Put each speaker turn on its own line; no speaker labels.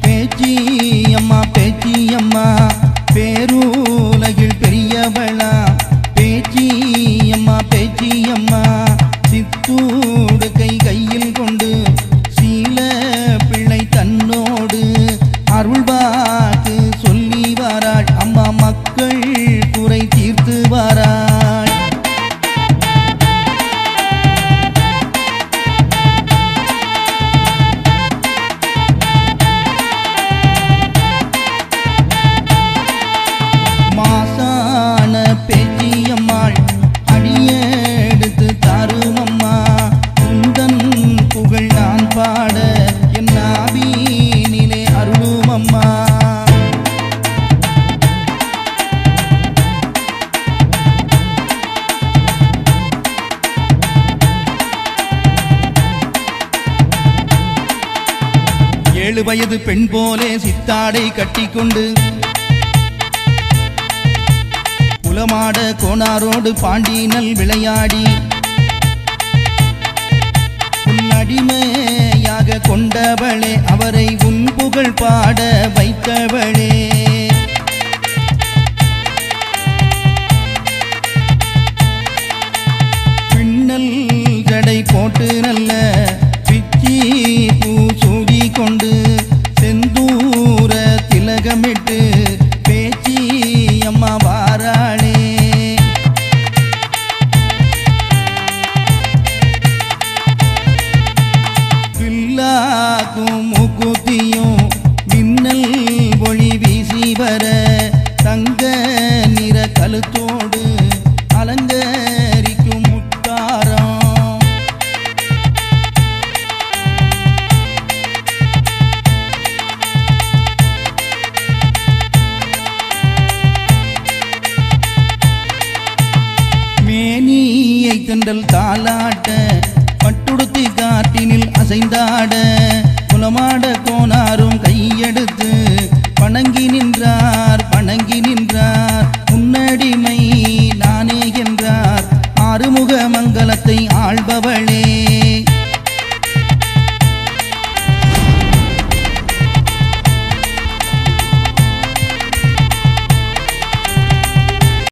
பேச்சியம்மா பேச்சியம்மா பேருலகில் பெரியவளா பேச்சியம்மா பேச்சியம்மா சித்தூடு கையில் கொண்டு சீல பிள்ளை தன்னோடு அருள்வாக்கு சொல்லி வாராள் அம்மா மக்கள் குறை தீர்த்து வாராள். பேச்சியம்மாள் அடியெடுத்து தாருமம்மா உந்தன் புகழ் நான் பாட என் நாவினிலே அருளுமம்மா. ஏழு வயது பெண் போலே சித்தாடை கட்டிக்கொண்டு குலமாட கோனாரோடு பாண்டினல் விளையாடி உன் அடிமையாக கொண்டவளே அவரை உன் புகழ் பாட வைத்தவளே. பின்னல் ஜடை போட்டு நல்ல பிச்சி பூ சூடி கொண்டு செந்தூர திலகமிட்டு பேச்சி அம்மா வாராளே. வில்லாக்கும் மூக்குத்தியும் மின்னல் ஒளி வீசி வர தங்க நிற கழுத்தோடு அலங்கரிக்கும் முத்தாரம். மேனியை தென்றல் தாளாட்ட பட்டுடுத்தி காட்டினில் அசைந்தாட குலமாட கோனாரும் கையெடுத்து பணங்கி நின்றார் பணங்கி